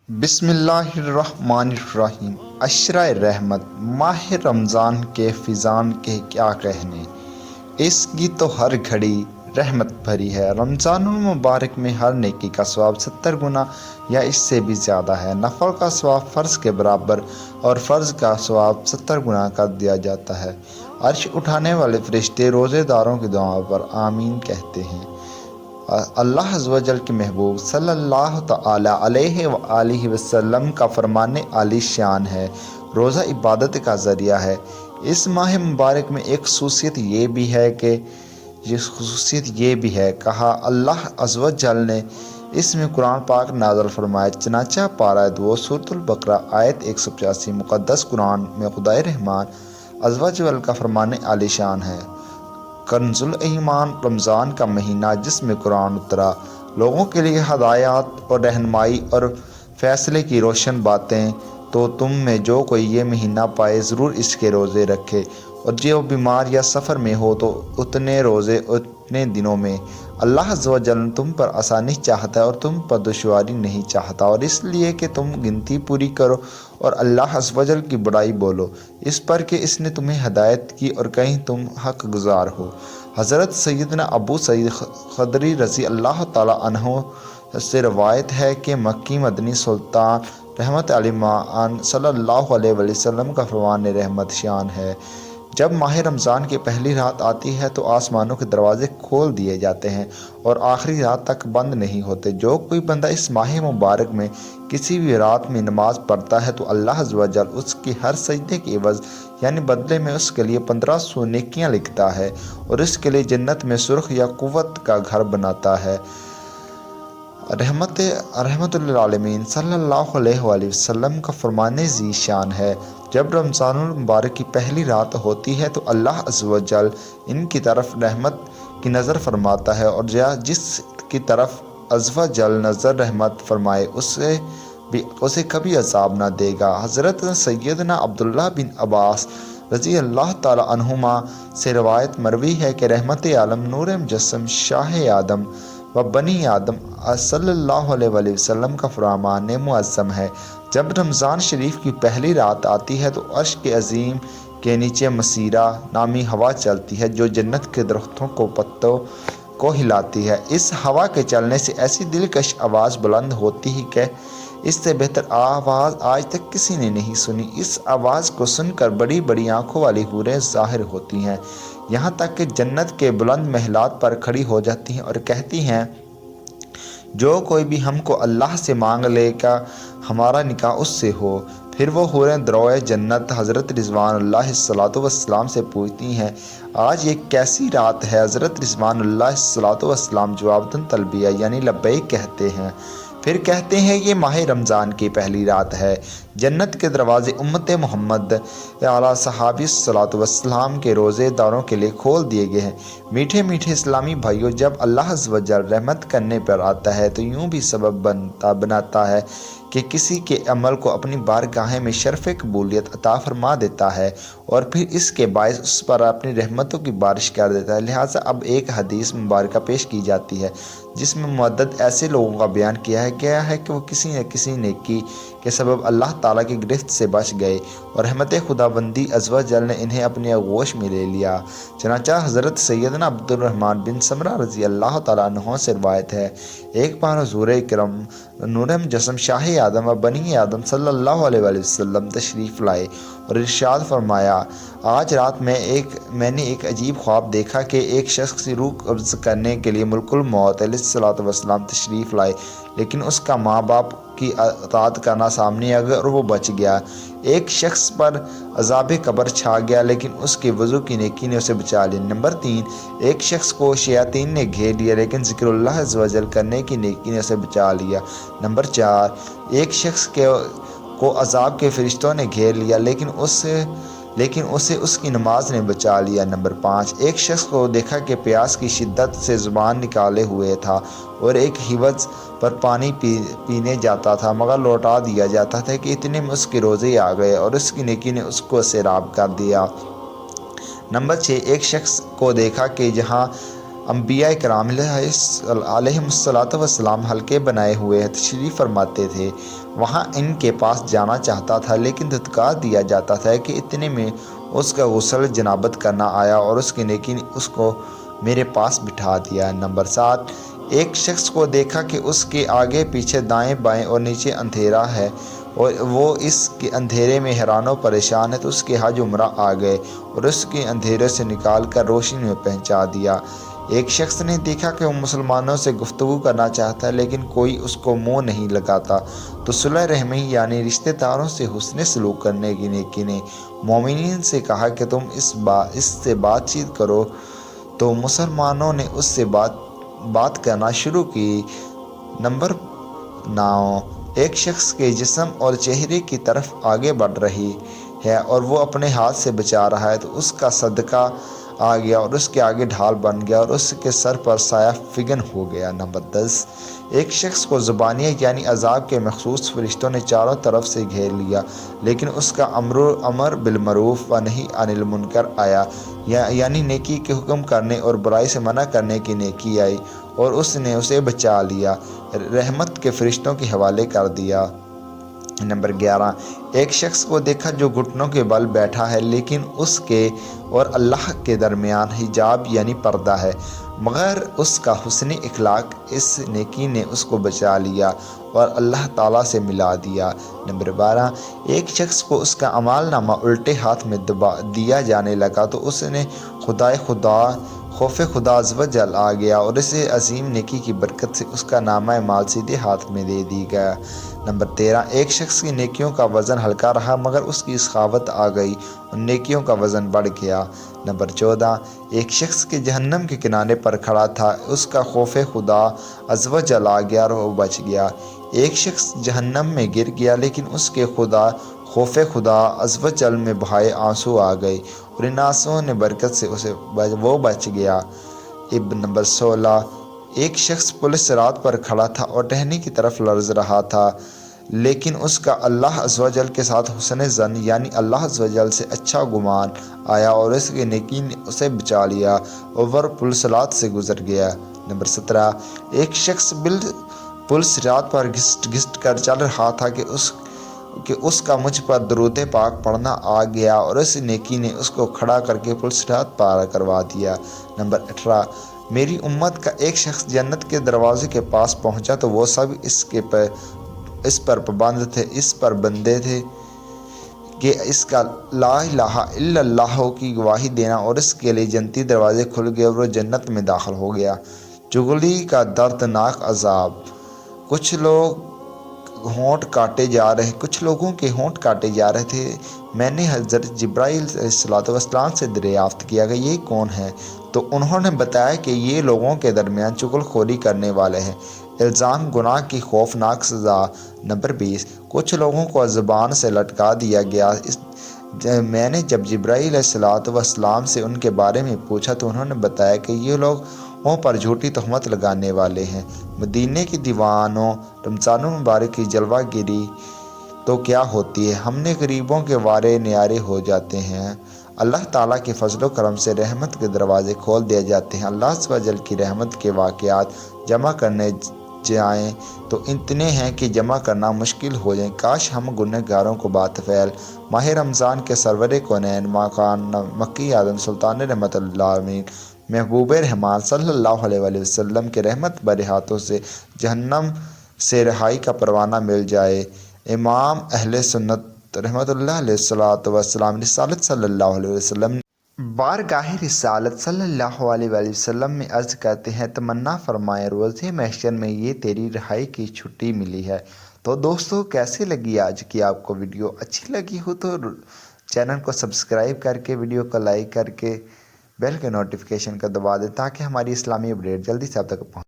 بسم اللہ الرحمن الرحیم۔ عشرہ رحمت، ماہ رمضان کے فیضان کے کیا کہنے، اس کی تو ہر گھڑی رحمت بھری ہے۔ رمضان المبارک میں ہر نیکی کا ثواب 70 گنا یا اس سے بھی زیادہ ہے۔ نفل کا ثواب فرض کے برابر اور فرض کا ثواب 70 گنا کر دیا جاتا ہے۔ عرش اٹھانے والے فرشتے روزے داروں کی دعاؤں پر آمین کہتے ہیں۔ اللہ عز و جل کے محبوب صلی اللہ تعالی علیہ وآلہ وسلم کا فرمان عالی شان ہے، روزہ عبادت کا ذریعہ ہے۔ اس ماہ مبارک میں ایک خصوصیت یہ بھی ہے کہا اللہ عز و جل نے اس میں قرآن پاک نازل فرمایا۔ چنانچہ پارہ 2 سورۃ البقرہ آیت 185 مقدس قرآن میں خدائے رحمان عز و جل کا فرمان عالی شان ہے۔ کنز الایمان، رمضان کا مہینہ جس میں قرآن اترا، لوگوں کے لیے ہدایات اور رہنمائی اور فیصلے کی روشن باتیں۔ تو تم میں جو کوئی یہ مہینہ پائے ضرور اس کے روزے رکھے، اور جو بیمار یا سفر میں ہو تو اتنے روزے اتنے دنوں میں۔ اللہ عز و جل تم پر آسانی چاہتا ہے اور تم پر دشواری نہیں چاہتا، اور اس لیے کہ تم گنتی پوری کرو اور اللہ عز و جل کی بڑائی بولو، اس پر کہ اس نے تمہیں ہدایت کی اور کہیں تم حق گزار ہو۔ حضرت سیدنا ابو سعید خدری رضی اللہ تعالیٰ عنہ سے روایت ہے کہ مکی مدنی سلطان رحمت علی معان صلی اللہ علیہ وسلم کا فرمان رحمت شان ہے، جب ماہ رمضان کی پہلی رات آتی ہے تو آسمانوں کے دروازے کھول دیے جاتے ہیں اور آخری رات تک بند نہیں ہوتے۔ جو کوئی بندہ اس ماہ مبارک میں کسی بھی رات میں نماز پڑھتا ہے تو اللہ عز و جل اس کی ہر سجدے کے عوض یعنی بدلے میں اس کے لیے 1500 نیکیاں لکھتا ہے اور اس کے لیے جنت میں سرخ یا قوت کا گھر بناتا ہے۔ رحمت للعالمین صلی اللہ علیہ وآلہ وسلم کا فرمان ذی شان ہے، جب رمضان المبارک کی پہلی رات ہوتی ہے تو اللہ عز و جل ان کی طرف رحمت کی نظر فرماتا ہے، اور جس کی طرف عز و جل نظر رحمت فرمائے اسے کبھی عذاب نہ دے گا۔ حضرت سیدنا عبداللہ بن عباس رضی اللہ تعالی عنہما سے روایت مروی ہے کہ رحمت عالم نور مجسم شاہ آدم و بنی آدم صلی اللہ علیہ وآلہ وسلم کا فرمان معظم ہے، جب رمضان شریف کی پہلی رات آتی ہے تو عرش کے عظیم کے نیچے مسیرہ نامی ہوا چلتی ہے جو جنت کے درختوں کو پتوں کو ہلاتی ہے۔ اس ہوا کے چلنے سے ایسی دلکش آواز بلند ہوتی ہے کہ اس سے بہتر آواز آج تک کسی نے نہیں سنی۔ اس آواز کو سن کر بڑی بڑی آنکھوں والی حوریں ظاہر ہوتی ہیں، یہاں تک کہ جنت کے بلند محلات پر کھڑی ہو جاتی ہیں اور کہتی ہیں، جو کوئی بھی ہم کو اللہ سے مانگ لے گا ہمارا نکاح اس سے ہو۔ پھر وہ حوریں دروئے جنت حضرت رضوان اللہ صلوٰۃ والسلام سے پوچھتی ہیں، آج یہ کیسی رات ہے؟ حضرت رضوان اللہ صلوٰۃ والسلام جواباً تلبیہ یعنی لبیک کہتے ہیں، پھر کہتے ہیں یہ ماہ رمضان کی پہلی رات ہے۔ جنت کے دروازے امت محمد علیہ صحابی صلوٰۃ والسلام کے روزے داروں کے لیے کھول دیے گئے ہیں۔ میٹھے میٹھے اسلامی بھائیوں، جب اللہ عز و جل رحمت کرنے پر آتا ہے تو یوں بھی سبب بناتا ہے کہ کسی کے عمل کو اپنی بارگاہ میں شرف قبولیت عطا فرما دیتا ہے اور پھر اس کے باعث اس پر اپنی رحمتوں کی بارش کر دیتا ہے۔ لہٰذا اب ایک حدیث مبارکہ پیش کی جاتی ہے جس میں متعدد ایسے لوگوں کا بیان کیا گیا ہے کہ وہ کسی نہ کسی نیکی کے سبب اللہ تعالیٰ کی گرفت سے بچ گئے اور رحمت خداوندی عز و جل نے انہیں اپنے آغوش میں لے لیا۔ چنانچہ حضرت سیدنا عبد الرحمن بن سمرہ رضی اللہ تعالیٰ عنہ سے روایت ہے، ایک بار حضور اکرم نور مجسم شاہ آدم و بنی آدم صلی اللہ علیہ وآلہ وسلم تشریف لائے اور ارشاد فرمایا، آج رات میں نے ایک عجیب خواب دیکھا کہ ایک شخص کی روح قبض کرنے کے لیے ملک الموت علیہ الصلوۃ والسلام تشریف لائے، لیکن اس کا ماں باپ کی اطاعت کرنا سامنے آ گیا اور وہ بچ گیا۔ ایک شخص پر عذاب قبر چھا گیا لیکن اس کے وضو کی نیکی نے اسے بچا لیا۔ نمبر 3، ایک شخص کو شیاطین نے گھیر لیا لیکن ذکر اللہ عز و جل کرنے کی نیکی نے اسے بچا لیا۔ نمبر 4، ایک شخص کو عذاب کے فرشتوں نے گھیر لیا لیکن اسے اس کی نماز نے بچا لیا۔ نمبر 5، ایک شخص کو دیکھا کہ پیاس کی شدت سے زبان نکالے ہوئے تھا اور ایک حوض پر پانی پینے جاتا تھا مگر لوٹا دیا جاتا تھا کہ اتنے میں اس کے روزے آ گئے اور اس کی نیکی نے اس کو سیراب کر دیا۔ نمبر 6، ایک شخص کو دیکھا کہ جہاں انبیاء کرام علیہم الصلوۃ والسلام حلقے بنائے ہوئے تشریف فرماتے تھے، وہاں ان کے پاس جانا چاہتا تھا، لیکن دھتکار دیا جاتا تھا کہ اتنے میں اس کا غسل جنابت کرنا آیا اور اس کی نیکی نے اس کو میرے پاس بٹھا دیا۔ نمبر 7، ایک شخص کو دیکھا کہ اس کے آگے پیچھے دائیں بائیں اور نیچے اندھیرا ہے اور وہ اس کے اندھیرے میں حیران و پریشان ہے، تو اس کے حج عمرہ آ گئے اور اس کے اندھیرے سے نکال کر روشنی میں پہنچا دیا۔ ایک شخص نے دیکھا کہ وہ مسلمانوں سے گفتگو کرنا چاہتا ہے، لیکن کوئی اس کو منہ نہیں لگاتا، تو صلح رحمی یعنی رشتہ داروں سے حسن سلوک کرنے کی نیکی نے مومنین سے کہا کہ تم اس سے بات چیت کرو، تو مسلمانوں نے اس سے بات کرنا شروع کی۔ نمبر 9، ایک شخص کے جسم اور چہرے کی طرف آگے بڑھ رہی ہے اور وہ اپنے ہاتھ سے بچا رہا ہے، تو اس کا صدقہ آ گیا اور اس کے آگے ڈھال بن گیا اور اس کے سر پر سایہ فگن ہو گیا۔ نمبر 10، ایک شخص کو زبانیہ یعنی عذاب کے مخصوص فرشتوں نے چاروں طرف سے گھیر لیا، لیکن اس کا امر بالمعروف و نہی عن المنکر آیا، یعنی نیکی کے حکم کرنے اور برائی سے منع کرنے کی نیکی آئی اور اس نے اسے بچا لیا، رحمت کے فرشتوں کے حوالے کر دیا۔ نمبر 11، ایک شخص کو دیکھا جو گھٹنوں کے بل بیٹھا ہے، لیکن اس کے اور اللہ کے درمیان حجاب یعنی پردہ ہے، مگر اس کا حسن اخلاق اس نیکی نے اس کو بچا لیا اور اللہ تعالیٰ سے ملا دیا۔ نمبر 12، ایک شخص کو اس کا اعمال نامہ الٹے ہاتھ میں دیا جانے لگا، تو اس نے خوف خدا عز و جل آ گیا اور اس عظیم نیکی کی برکت سے اس کا نامہ اعمال سیدھے ہاتھ میں دے دی گیا۔ نمبر 13، ایک شخص کی نیکیوں کا وزن ہلکا رہا، مگر اس کی سخاوت آ گئی اور نیکیوں کا وزن بڑھ گیا۔ نمبر 14، ایک شخص کے جہنم کے کنارے پر کھڑا تھا، اس کا خوف خدا عز و جل آ گیا اور وہ بچ گیا۔ ایک شخص جہنم میں گر گیا، لیکن اس کے خوف خدا عز و جل میں بہائے آنسو آ گئے اور ان آنسوؤں نے برکت سے وہ بچ گیا۔ نمبر 16، ایک شخص پل صراط پر کھڑا تھا اور ٹہنی کی طرف لرز رہا تھا، لیکن اس کا اللہ عز و جل کے ساتھ حسن ظن یعنی اللہ عز و جل سے اچھا گمان آیا اور اس کی نیکی نے اسے بچا لیا اور وہ پل صراط سے گزر گیا۔ نمبر 17، ایک شخص پل صراط پر گھسٹ کر چل رہا تھا کہ اس کا مجھ پر درود پاک پڑھنا آ گیا اور اس نیکی نے اس کو کھڑا کر کے پل صراط پار کروا دیا۔ نمبر 18، میری امت کا ایک شخص جنت کے دروازے کے پاس پہنچا، تو وہ سب اس پر پابند تھے، اس پر بندے تھے کہ اس کا لا الہ الا اللہ کی گواہی دینا، اور اس کے لیے جنتی دروازے کھل گئے اور وہ جنت میں داخل ہو گیا۔ چغلی کا دردناک عذاب۔ کچھ لوگوں کے ہونٹ کاٹے جا رہے تھے۔ میں نے حضرت جبرائیل علیہ السلام سے دریافت کیا کہ یہ کون ہیں، تو انہوں نے بتایا کہ یہ لوگوں کے درمیان چغل خوری کرنے والے ہیں۔ الزام گناہ کی خوفناک سزا۔ نمبر 20، کچھ لوگوں کو زبان سے لٹکا دیا گیا۔ میں نے جب جبرائیل علیہ السلام سے ان کے بارے میں پوچھا تو انہوں نے بتایا کہ یہ لوگوں پر جھوٹی تہمت لگانے والے ہیں۔ مدینے کے دیوانوں، رمضان المبارک کی جلوہ گری تو کیا ہوتی ہے، ہم نے غریبوں کے وارے نیارے ہو جاتے ہیں۔ اللہ تعالیٰ کے فضل و کرم سے رحمت کے دروازے کھول دیے جاتے ہیں۔ اللہ عز و جل کی رحمت کے واقعات جمع کرنے جائیں تو اتنے ہیں کہ جمع کرنا مشکل ہو جائیں۔ کاش ہم گنہگاروں کو باتفعل ماہ رمضان کے سرور کونین مکی اعظم سلطان رحمت اللہ عالمین محبوب رحمان صلی اللہ علیہ وآلہ وسلم کے رحمت بھرے ہاتھوں سے جہنم سے رہائی کا پروانہ مل جائے۔ امام اہل سنت رحمت اللہ علیہ السلام رسالت صلی اللہ علیہ وسلم بارگاہ رسالت صلی اللہ علیہ وآلہ وسلم میں عرض کرتے ہیں، تمنا فرمائیں روز محشر میں یہ تیری رہائی کی چھٹی ملی ہے۔ تو دوستو، کیسے لگی آج کی آپ کو ویڈیو؟ اچھی لگی ہو تو چینل کو سبسکرائب کر کے ویڈیو کو لائک کر کے بیل کے نوٹیفیکیشن کو دبا دیں تاکہ ہماری اسلامی اپڈیٹ جلدی سے آپ تک پہنچے۔